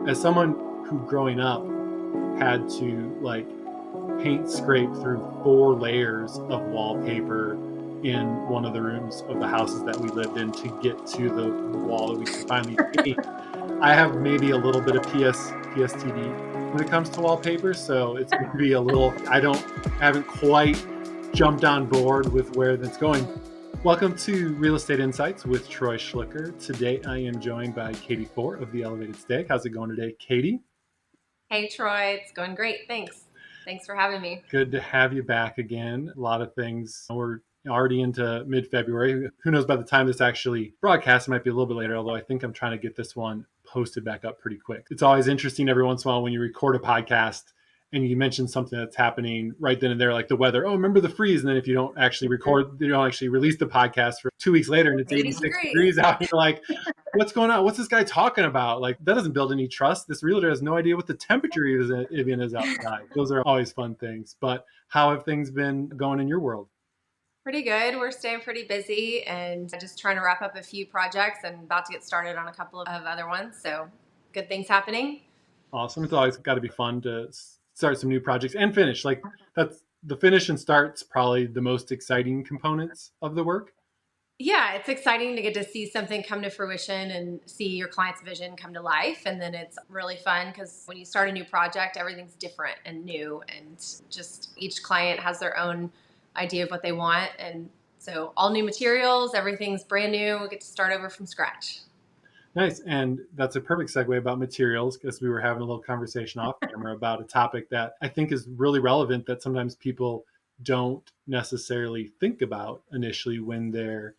As someone who growing up had to like paint scrape through 4 layers of wallpaper in one of the rooms of the houses that we lived in to get to the wall that we could finally paint, I have maybe a little bit of PSTD when it comes to wallpaper, so it's going to be a little, I haven't quite jumped on board with where that's going. Welcome to Real Estate Insights with Troy Schlicker. Today I am joined by Katie Fore of the Elevated Stag. How's it going today, Katie? Hey, Troy. It's going great. Thanks. Thanks for having me. Good to have you back again. A lot of things. We're already into mid-February. Who knows, by the time this actually broadcasts, it might be a little bit later, although I think I'm trying to get this one posted back up pretty quick. It's always interesting every once in a while when you record a podcast and you mention something that's happening right then and there, like the weather. Oh, remember the freeze. And then if you don't actually you don't actually release the podcast for 2 weeks later and it's 80 86 degrees. degrees out, and you're like, what's going on? What's this guy talking about? Like, that doesn't build any trust. This realtor has no idea what the temperature even is outside. Those are always fun things. But how have things been going in your world? Pretty good. We're staying pretty busy and just trying to wrap up a few projects and about to get started on a couple of other ones. So good things happening. Awesome. It's always got to be fun to start some new projects and finish. Like, that's the finish and start's probably the most exciting components of the work. Yeah, it's exciting to get to see something come to fruition and see your client's vision come to life. And then it's really fun because when you start a new project, everything's different and new, and just each client has their own idea of what they want. And so all new materials, everything's brand new. We get to start over from scratch. Nice. And that's a perfect segue about materials, because we were having a little conversation off camera about a topic that I think is really relevant that sometimes people don't necessarily think about initially when they're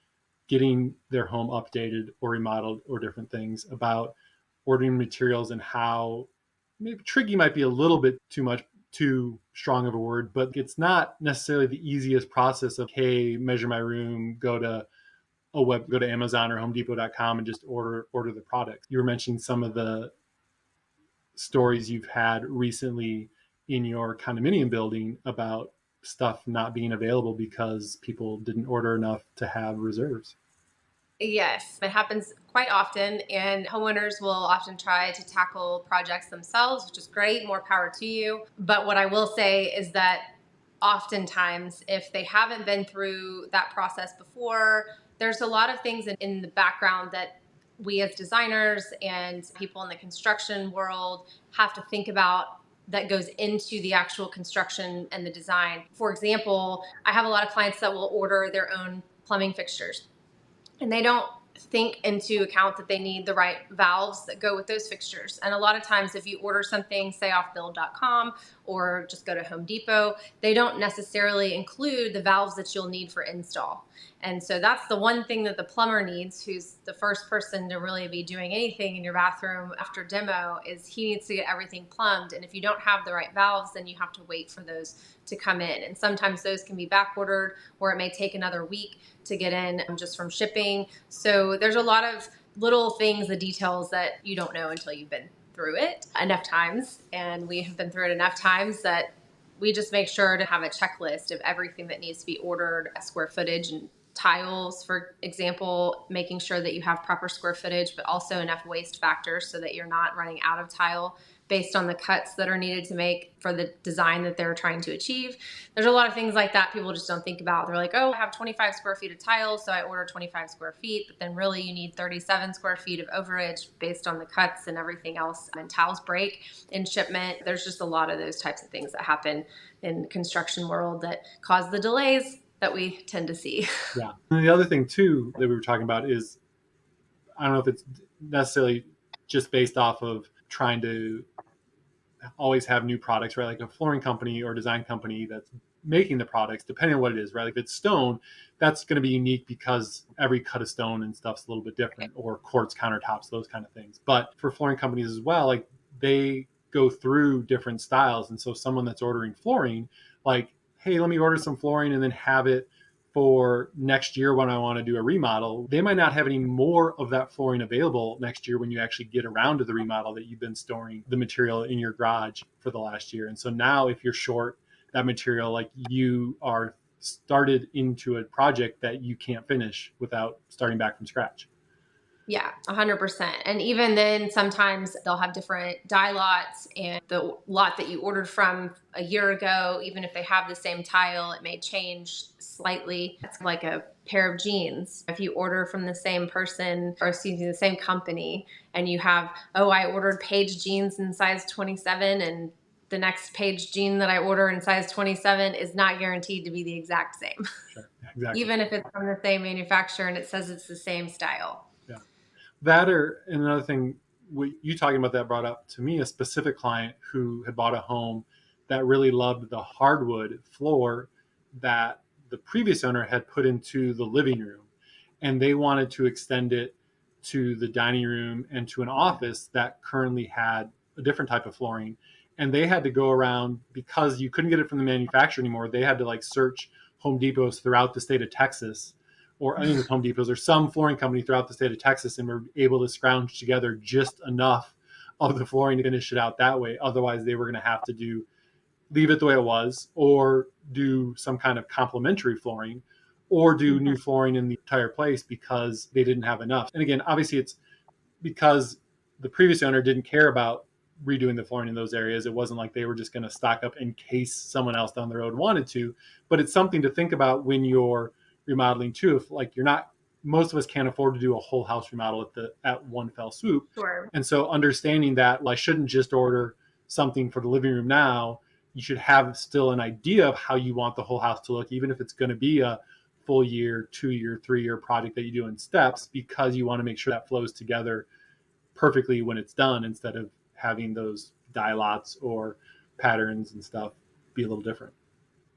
getting their home updated or remodeled or different things, about ordering materials and how maybe tricky might be a little bit too strong of a word, but it's not necessarily the easiest process of, hey, measure my room, go to Amazon or homedepot.com and just order the product. You were mentioning some of the stories you've had recently in your condominium building about stuff not being available because people didn't order enough to have reserves. Yes, it happens quite often, and homeowners will often try to tackle projects themselves, which is great, more power to you. But what I will say is that oftentimes, if they haven't been through that process before, there's a lot of things in the background that we as designers and people in the construction world have to think about that goes into the actual construction and the design. For example, I have a lot of clients that will order their own plumbing fixtures, and they don't think into account that they need the right valves that go with those fixtures. And a lot of times if you order something, say off build.com or just go to Home Depot, they don't necessarily include the valves that you'll need for install. And so that's the one thing that the plumber needs, who's the first person to really be doing anything in your bathroom after demo, is he needs to get everything plumbed. And if you don't have the right valves, then you have to wait for those to come in. And sometimes those can be back ordered, or it may take another week to get in just from shipping. So there's a lot of little things, the details that you don't know until you've been through it enough times. And we have been through it enough times that we just make sure to have a checklist of everything that needs to be ordered, square footage and tiles, for example, making sure that you have proper square footage, but also enough waste factors so that you're not running out of tile based on the cuts that are needed to make for the design that they're trying to achieve. There's a lot of things like that people just don't think about. They're like, oh, I have 25 square feet of tile, so I order 25 square feet, but then really you need 37 square feet of overage based on the cuts and everything else. And tiles break in shipment. There's just a lot of those types of things that happen in the construction world that cause the delays that we tend to see. Yeah. And the other thing too that we were talking about is, I don't know if it's necessarily just based off of trying to always have new products, right? Like a flooring company or design company that's making the products, depending on what it is, right? Like if it's stone, that's going to be unique because every cut of stone and stuff's a little bit different, or quartz countertops, those kind of things. But for flooring companies as well, like they go through different styles. And so someone that's ordering flooring, like, hey, let me order some flooring and then have it for next year when I want to do a remodel. They might not have any more of that flooring available next year when you actually get around to the remodel that you've been storing the material in your garage for the last year. And so now if you're short that material, like you are started into a project that you can't finish without starting back from scratch. Yeah, 100%. And even then, sometimes they'll have different dye lots, and the lot that you ordered from a year ago, even if they have the same tile, it may change slightly. It's like a pair of jeans. If you order from the same person, or excuse me, the same company, and you have, oh, I ordered Paige jeans in size 27, and the next Paige jean that I order in size 27 is not guaranteed to be the exact same, Sure. Exactly. even if it's from the same manufacturer and it says it's the same style. Yeah. That, or another thing, you talking about that brought up to me a specific client who had bought a home that really loved the hardwood floor that the previous owner had put into the living room. And they wanted to extend it to the dining room and to an office that currently had a different type of flooring. And they had to go around, because you couldn't get it from the manufacturer anymore. They had to like search Home Depots throughout the state of Texas, or I think it was Home Depots or some flooring company throughout the state of Texas, and were able to scrounge together just enough of the flooring to finish it out that way. Otherwise, they were going to have to leave it the way it was, or do some kind of complementary flooring, or do new flooring in the entire place because they didn't have enough. And again, obviously, it's because the previous owner didn't care about redoing the flooring in those areas. It wasn't like they were just going to stock up in case someone else down the road wanted to. But it's something to think about when you're remodeling too. If like you're not, most of us can't afford to do a whole house remodel at one fell swoop. Sure. And so understanding that, I shouldn't just order something for the living room now. You should have still an idea of how you want the whole house to look, even if it's going to be a full year, 2 year, 3 year project that you do in steps, because you want to make sure that flows together perfectly when it's done, instead of having those dye lots or patterns and stuff be a little different.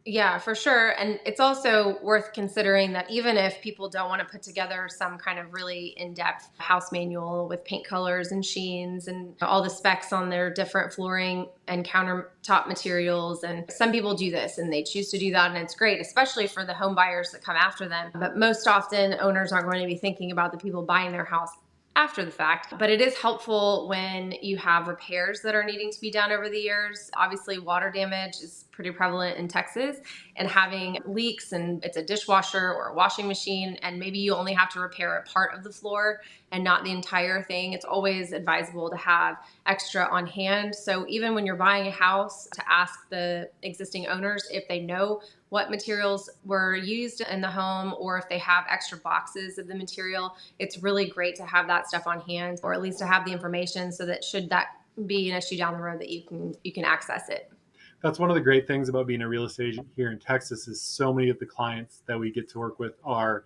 Yeah, for sure. And it's also worth considering that even if people don't want to put together some kind of really in-depth house manual with paint colors and sheens and all the specs on their different flooring and countertop materials, and some people do this and they choose to do that, and it's great, especially for the home buyers that come after them. But most often owners aren't going to be thinking about the people buying their house after the fact. But it is helpful when you have repairs that are needing to be done over the years. Obviously, water damage is pretty prevalent in Texas, and having leaks, and it's a dishwasher or a washing machine, and maybe you only have to repair a part of the floor and not the entire thing. It's always advisable to have extra on hand. So even when you're buying a house, to ask the existing owners if they know what materials were used in the home, or if they have extra boxes of the material. It's really great to have that stuff on hand, or at least to have the information, so that should that be an issue down the road, that you can access it. That's one of the great things about being a real estate agent here in Texas, is so many of the clients that we get to work with are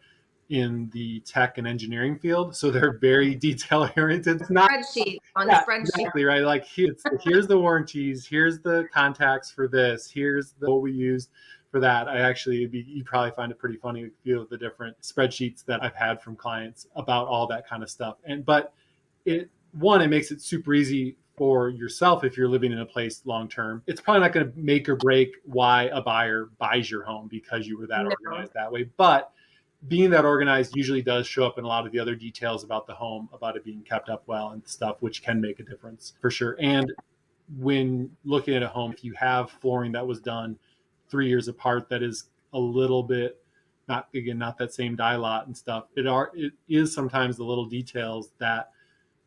in the tech and engineering field. So they're very detail oriented. It's not Spreadsheet on yeah, spreadsheet. exactly right. Like here's the warranties, here's the contacts for this, here's what we used for that. You'd probably find it pretty funny, a few of the different spreadsheets that I've had from clients about all that kind of stuff. But it makes it super easy for yourself if you're living in a place long term. It's probably not going to make or break why a buyer buys your home because you were that organized that way. But being that organized usually does show up in a lot of the other details about the home, about it being kept up well and stuff, which can make a difference for sure. And when looking at a home, if you have flooring that was done 3 years apart, that is a little bit, not that same dye lot and stuff, it is sometimes the little details that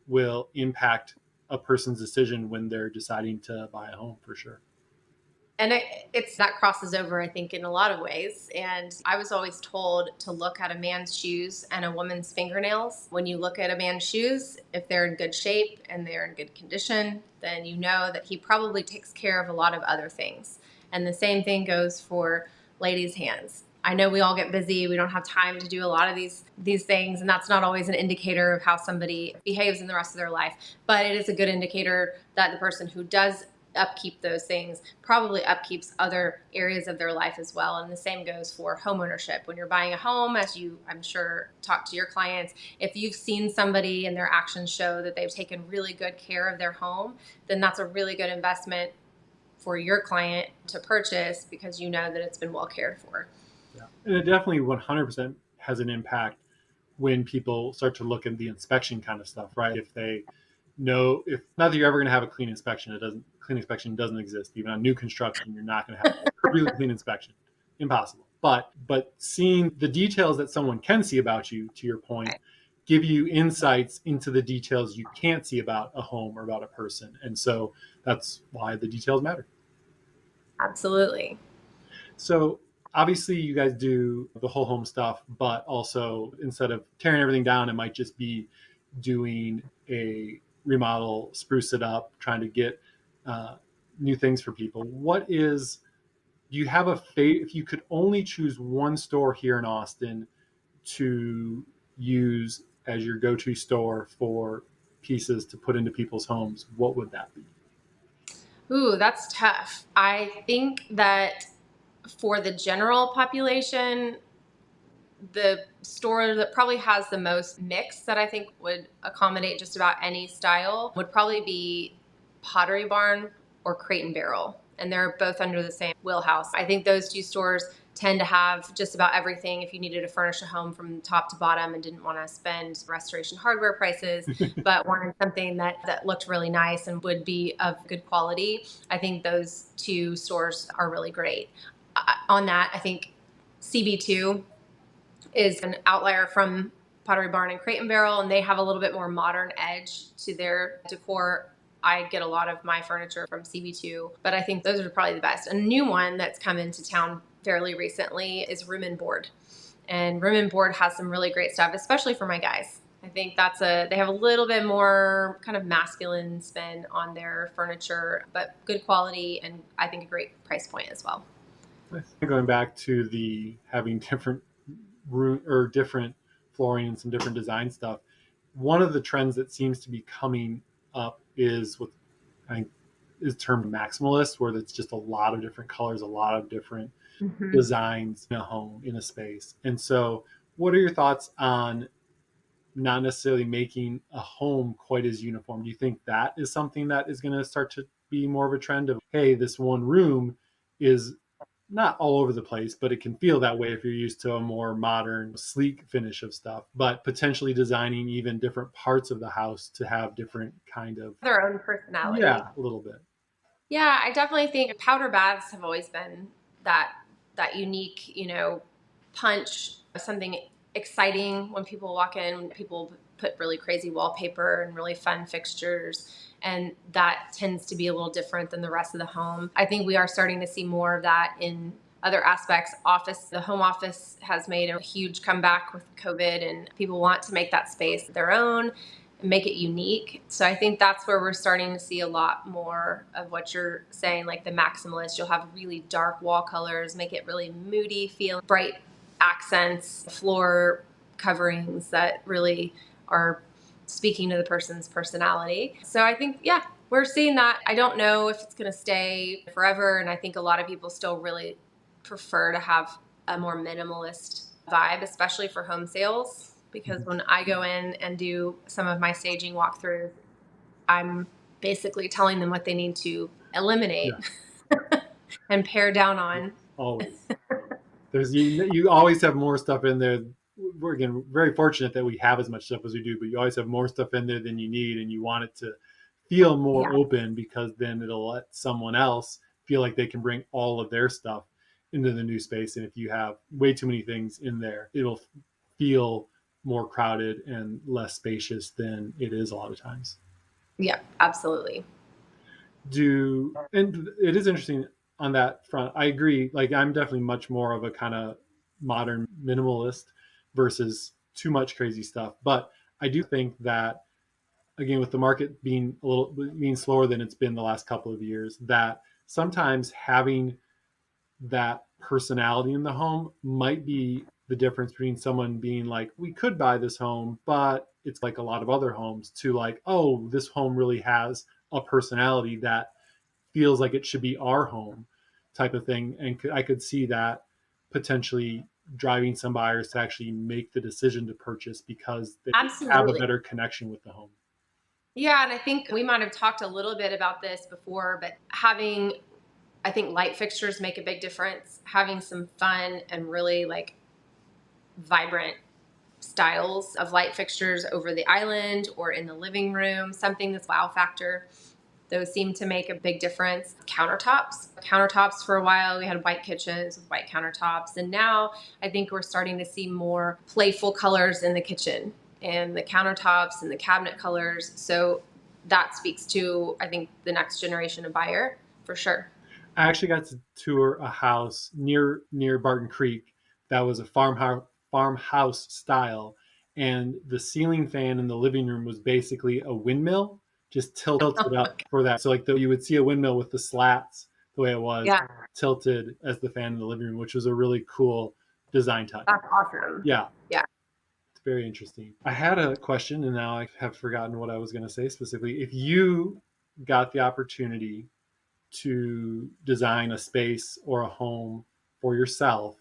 will impact a person's decision when they're deciding to buy a home, for sure. And it's that crosses over, I think, in a lot of ways. And I was always told to look at a man's shoes and a woman's fingernails. When you look at a man's shoes, if they're in good shape and they're in good condition, then you know that he probably takes care of a lot of other things. And the same thing goes for ladies' hands. I know we all get busy. We don't have time to do a lot of these things, and that's not always an indicator of how somebody behaves in the rest of their life. But it is a good indicator that the person who does upkeep those things probably upkeeps other areas of their life as well. And the same goes for home ownership. When you're buying a home, as you, I'm sure, talk to your clients, if you've seen somebody and their actions show that they've taken really good care of their home, then that's a really good investment for your client to purchase, because you know that it's been well cared for. Yeah. And it definitely 100% has an impact when people start to look at the inspection kind of stuff, right? If they know, if not that you're ever going to have a clean inspection, clean inspection doesn't exist. Even on new construction, you're not going to have a really clean inspection. Impossible. But seeing the details that someone can see about you, to your point, give you insights into the details you can't see about a home or about a person. And so that's why the details matter. Absolutely. So obviously you guys do the whole home stuff, but also instead of tearing everything down, it might just be doing a remodel, spruce it up, trying to get uh, new things for people. What is, do you have a if you could only choose one store here in Austin to use as your go-to store for pieces to put into people's homes, what would that be? Ooh, that's tough. I think that for the general population, the store that probably has the most mix that I think would accommodate just about any style would probably be Pottery Barn or Crate and Barrel. And they're both under the same wheelhouse. I think those two stores tend to have just about everything if you needed to furnish a home from top to bottom and didn't want to spend restoration hardware prices, but wanted something that looked really nice and would be of good quality. I think those two stores are really great. On that, I think CB2 is an outlier from Pottery Barn and Crate and Barrel, and they have a little bit more modern edge to their decor. I get a lot of my furniture from CB2, but I think those are probably the best. A new one that's come into town fairly recently is Room and Board. And Room and Board has some really great stuff, especially for my guys. I think they have a little bit more kind of masculine spin on their furniture, but good quality and I think a great price point as well. Going back to the having different room or different flooring and some different design stuff, one of the trends that seems to be coming up is what I think is termed maximalist, where it's just a lot of different colors, a lot of different Mm-hmm. designs in a home, in a space. And so what are your thoughts on not necessarily making a home quite as uniform? Do you think that is something that is going to start to be more of a trend of, hey, this one room is not all over the place, but it can feel that way if you're used to a more modern, sleek finish of stuff, but potentially designing even different parts of the house to have different kind of, Their own personality. yeah, a little bit. Yeah, I definitely think powder baths have always been that unique, punch, something exciting when people walk in. People put really crazy wallpaper and really fun fixtures, and that tends to be a little different than the rest of the home. I think we are starting to see more of that in other aspects. The home office has made a huge comeback with COVID, and people want to make that space their own and make it unique. So I think that's where we're starting to see a lot more of what you're saying, like the maximalist. You'll have really dark wall colors, make it really moody feel, bright accents, floor coverings that really are speaking to the person's personality. So I think, yeah, we're seeing that. I don't know if it's going to stay forever. And I think a lot of people still really prefer to have a more minimalist vibe, especially for home sales. Because when I go in and do some of my staging walkthroughs, I'm basically telling them what they need to eliminate Yeah, and pare down on. always. You always have more stuff in there. We're again very fortunate that we have as much stuff as we do, but you always have more stuff in there than you need, and you want it to feel more Yeah. open because then it'll let someone else feel like they can bring all of their stuff into the new space. And if you have way too many things in there, it'll feel more crowded and less spacious than it is a lot of times. Yeah, absolutely. And it is interesting on that front. I agree. Like I'm definitely much more of a kind of modern minimalist versus too much crazy stuff. But I do think that again, with the market being slower than it's been the last couple of years, that sometimes having that personality in the home might be the difference between someone being like, we could buy this home, but it's like a lot of other homes, to like, oh, this home really has a personality that feels like it should be our home type of thing. And I could see that potentially driving some buyers to actually make the decision to purchase because they have a Absolutely. better connection with the home. Yeah, and I think we might have talked a little bit about this before, but I think light fixtures make a big difference. Having some fun and really like vibrant styles of light fixtures over the island or in the living room, something that's wow factor. Those seem to make a big difference. Countertops for a while, we had white kitchens with white countertops. And now I think we're starting to see more playful colors in the kitchen. and the countertops and the cabinet colors. So that speaks to, I think, the next generation of buyer for sure. I actually got to tour a house near Barton Creek that was a farmhouse style, and the ceiling fan in the living room was basically a windmill, just tilted up for that. So like you would see a windmill with the slats the way it was Yeah, tilted as the fan in the living room, which was a really cool design touch. that's awesome. Yeah, Yeah. it's very interesting. I had a question and now I have forgotten what I was going to say specifically. If you got the opportunity to design a space or a home for yourself,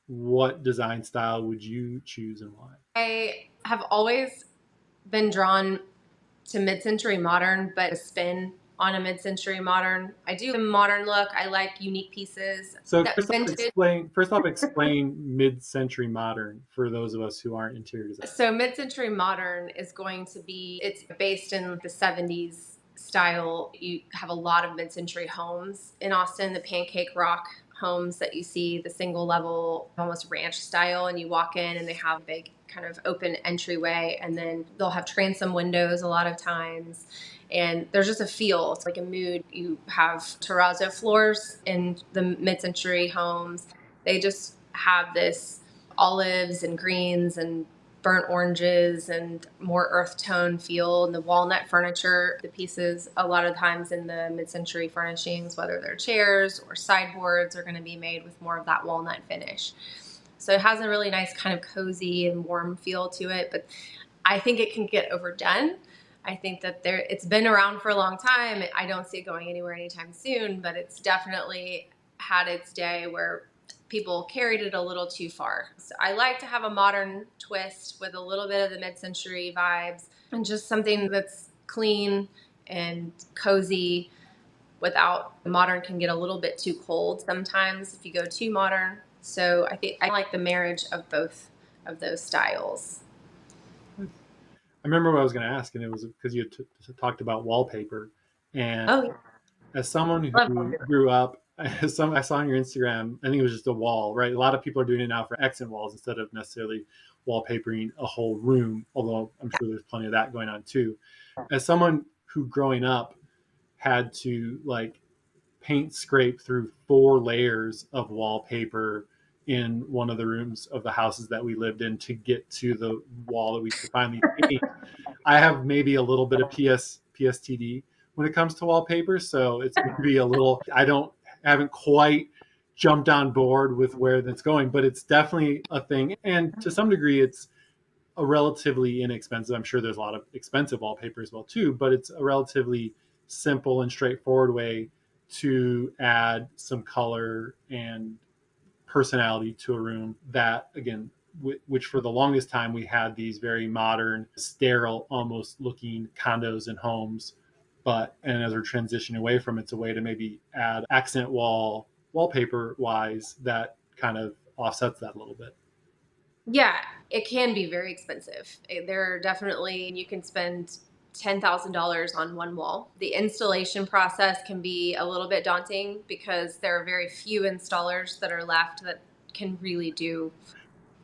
what design style would you choose and why? I have always been drawn to mid-century modern, but a spin on a mid-century modern. I do a modern look. I like unique pieces. So That vintage. first off, explain mid-century modern for those of us who aren't interior designers. So mid-century modern is going to be, it's based in the 70s style. You have a lot of mid-century homes in Austin, the pancake rock homes that you see, the single level, almost ranch style, and you walk in and they have a big kind of open entryway, and then they'll have transom windows a lot of times. And there's just a feel, it's like a mood. You have terrazzo floors in the mid-century homes. They just have this olives and greens and burnt oranges and more earth tone feel, and the walnut furniture, the pieces a lot of times in the mid-century furnishings, whether they're chairs or sideboards, are going to be made with more of that walnut finish. So it has a really nice kind of cozy and warm feel to it, but I think it can get overdone. I think that it's been around for a long time. I don't see it going anywhere anytime soon, but it's definitely had its day where people carried it a little too far. So I like to have a modern twist with a little bit of the mid-century vibes and just something that's clean and cozy without modern can get a little bit too cold sometimes if you go too modern. So I think I like the marriage of both of those styles. I remember what I was going to ask, and it was because you talked about wallpaper. And Oh, yeah. as someone Love who wallpaper. grew up, I saw on your Instagram, I think it was just a wall, right? A lot of people are doing it now for accent walls instead of necessarily wallpapering a whole room, although I'm sure there's plenty of that going on too. As someone who growing up had to like paint scrape through 4 layers of wallpaper in one of the rooms of the houses that we lived in to get to the wall that we could finally paint. I have maybe a little bit of PSTD when it comes to wallpaper, so it's going to be a little. Haven't quite jumped on board with where that's going, but it's definitely a thing, and to some degree, it's a relatively inexpensive. I'm sure there's a lot of expensive wallpaper as well too, but it's a relatively simple and straightforward way to add some color and personality to a room that again which for the longest time we had these very modern sterile almost looking condos and homes, and as we're transitioning away from it, it's a way to maybe add accent wallpaper wise that kind of offsets that a little bit. Yeah, it can be very expensive. There are definitely, you can spend $10,000 on one wall. The installation process can be a little bit daunting because there are very few installers that are left that can really do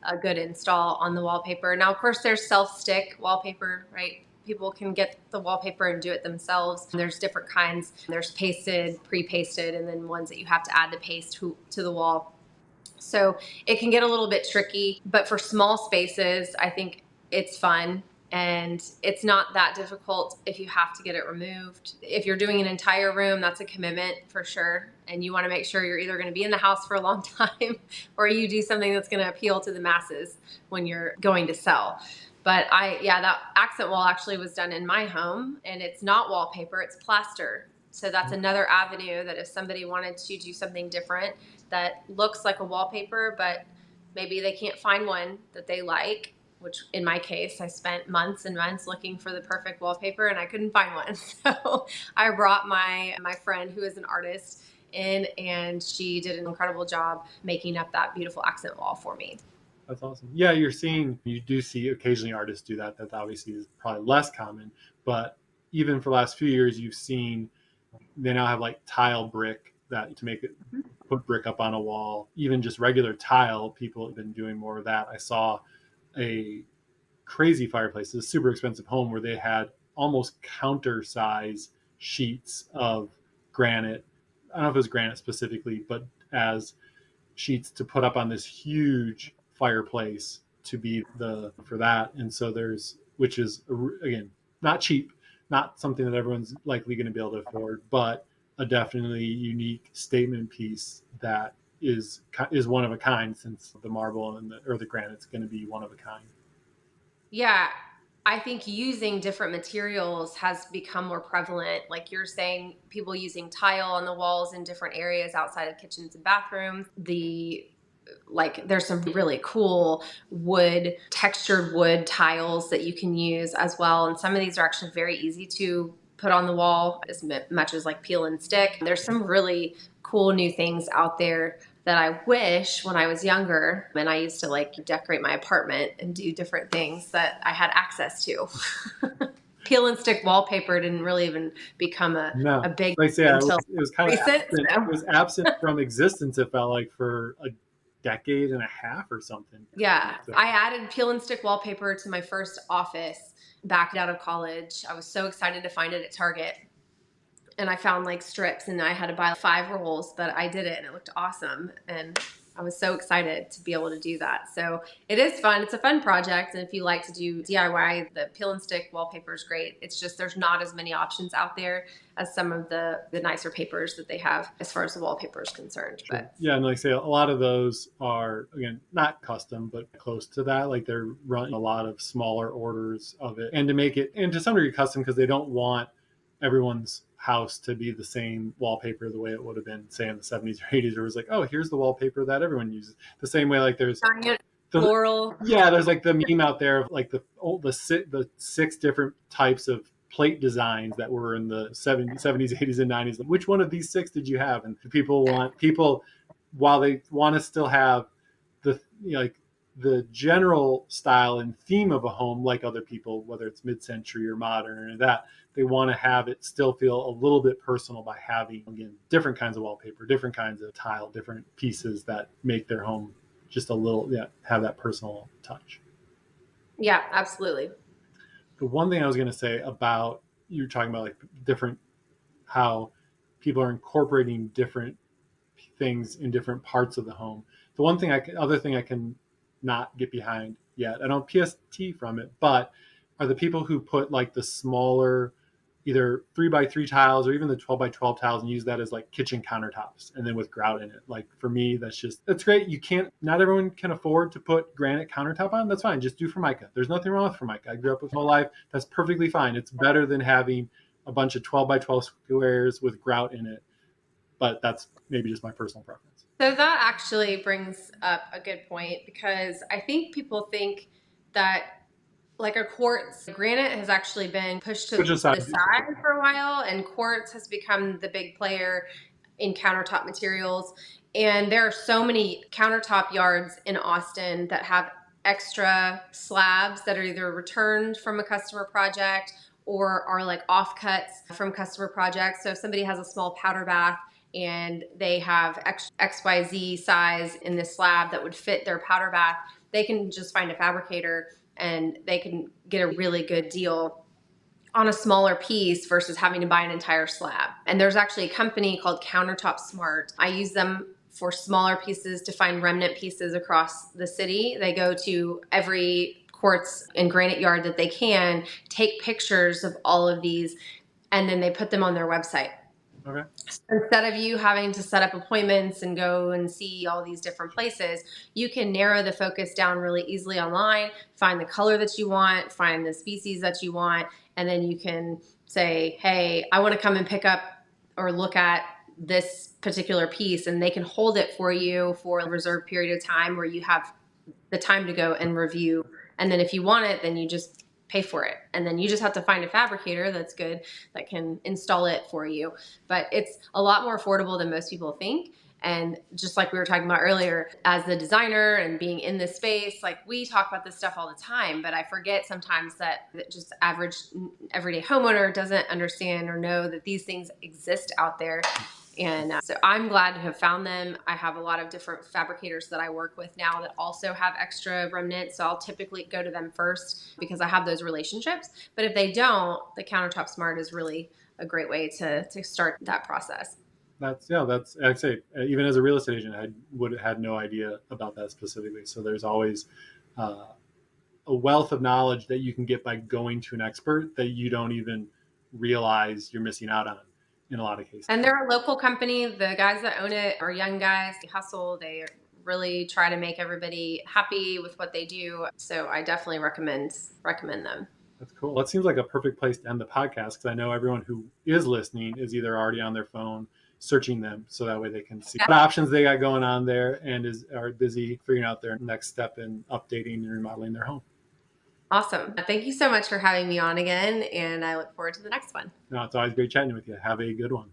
a good install on the wallpaper. Now, of course, there's self-stick wallpaper, right? People can get the wallpaper and do it themselves. There's different kinds. There's pasted, pre-pasted, and then ones that you have to add the paste to the wall. So it can get a little bit tricky, but for small spaces, I think it's fun and it's not that difficult if you have to get it removed. If you're doing an entire room, that's a commitment for sure. And you want to make sure you're either going to be in the house for a long time or you do something that's going to appeal to the masses when you're going to sell. But that accent wall actually was done in my home, and it's not wallpaper, it's plaster. So that's another avenue that if somebody wanted to do something different that looks like a wallpaper, but maybe they can't find one that they like, which in my case, I spent months and months looking for the perfect wallpaper and I couldn't find one. So I brought my friend who is an artist in, and she did an incredible job making up that beautiful accent wall for me. That's awesome. Yeah, you do see occasionally artists do that. That obviously is probably less common, but even for the last few years, you've seen they now have like tile brick that to make it put brick up on a wall. Even just regular tile, people have been doing more of that. I saw a crazy fireplace, a super expensive home where they had almost counter size sheets of granite. I don't know if it was granite specifically, but as sheets to put up on this huge fireplace to be the for that. And so there's, which is again not cheap, not something that everyone's likely going to be able to afford, but a definitely unique statement piece that is one of a kind, since the marble and the granite's going to be one of a kind. Yeah, I think using different materials has become more prevalent. Like you're saying, people using tile on the walls in different areas outside of kitchens and bathrooms. There's some really cool textured wood tiles that you can use as well. And some of these are actually very easy to put on the wall, as much as like peel and stick. There's some really cool new things out there that I wish when I was younger and I used to like decorate my apartment and do different things that I had access to. Peel and stick wallpaper didn't really even become a big like I say, until it was kind of recent. absent. It was absent from existence, it felt like, for a decade and a half or something. Yeah, So, I added peel and stick wallpaper to my first office back out of college. I was so excited to find it at Target. And I found like strips and I had to buy 5 rolls, but I did it and it looked awesome. And I was so excited to be able to do that. So it is fun. It's a fun project. And if you like to do DIY, the peel and stick wallpaper is great. It's just there's not as many options out there as some of the nicer papers that they have as far as the wallpaper is concerned. sure. But Yeah, and like I say, a lot of those are, again, not custom, but close to that. Like they're running a lot of smaller orders of it, and to make it, and to some degree, custom, because they don't want everyone's house to be the same wallpaper the way it would have been, say, in the 70s or 80s, where it was like, oh, here's the wallpaper that everyone uses. The same way, like there's giant floral. Yeah, there's like the meme out there of like the 6 different types of plate designs that were in the 70s, 80s, and 90s. Like, which one of these 6 did you have? And people, while they want to still have the, like the general style and theme of a home, like other people, whether it's mid-century or modern or that, they want to have it still feel a little bit personal by having, again, different kinds of wallpaper, different kinds of tile, different pieces that make their home just a little, have that personal touch. Yeah, absolutely. The one thing I was going to say about, you were talking about like different, how people are incorporating different things in different parts of the home. The other thing I can not get behind yet, I don't PST from it, but are the people who put like the smaller, either 3x3 tiles or even the 12x12 tiles, and use that as like kitchen countertops, and then with grout in it. Like for me, that's great. Not everyone can afford to put granite countertop on. That's fine. Just do Formica. There's nothing wrong with Formica. I grew up with my life. That's perfectly fine. It's better than having a bunch of 12x12 squares with grout in it. But that's maybe just my personal preference. So that actually brings up a good point, because I think people think that like a quartz granite has actually been pushed to the side for a while, and quartz has become the big player in countertop materials. And there are so many countertop yards in Austin that have extra slabs that are either returned from a customer project or are like offcuts from customer projects. So if somebody has a small powder bath and they have XYZ size in this slab that would fit their powder bath, they can just find a fabricator and they can get a really good deal on a smaller piece versus having to buy an entire slab. And there's actually a company called Countertop Smart. I use them for smaller pieces to find remnant pieces across the city. They go to every quartz and granite yard that they can, take pictures of all of these, and then they put them on their website. Okay. Instead of you having to set up appointments and go and see all these different places, you can narrow the focus down really easily online, find the color that you want, find the species that you want, and then you can say, hey, I want to come and pick up or look at this particular piece, and they can hold it for you for a reserved period of time where you have the time to go and review. And then if you want it, then you just pay for it. And then you just have to find a fabricator that's good that can install it for you. But it's a lot more affordable than most people think. And just like we were talking about earlier, as the designer and being in this space, like we talk about this stuff all the time, but I forget sometimes that just average everyday homeowner doesn't understand or know that these things exist out there. And so I'm glad to have found them. I have a lot of different fabricators that I work with now that also have extra remnants. So I'll typically go to them first because I have those relationships. But if they don't, the Countertop Smart is really a great way to start that process. That's I'd say even as a real estate agent, I would had no idea about that specifically. So there's always uh, a wealth of knowledge that you can get by going to an expert that you don't even realize you're missing out on in a lot of cases. And they're a local company. The guys that own it are young guys. They hustle. They really try to make everybody happy with what they do. So I definitely recommend them. That's cool. That seems like a perfect place to end the podcast because I know everyone who is listening is either already on their phone searching them so that way they can see what options they got going on there and are busy figuring out their next step in updating and remodeling their home. Awesome. Thank you so much for having me on again, and I look forward to the next one. No, it's always great chatting with you. Have a good one.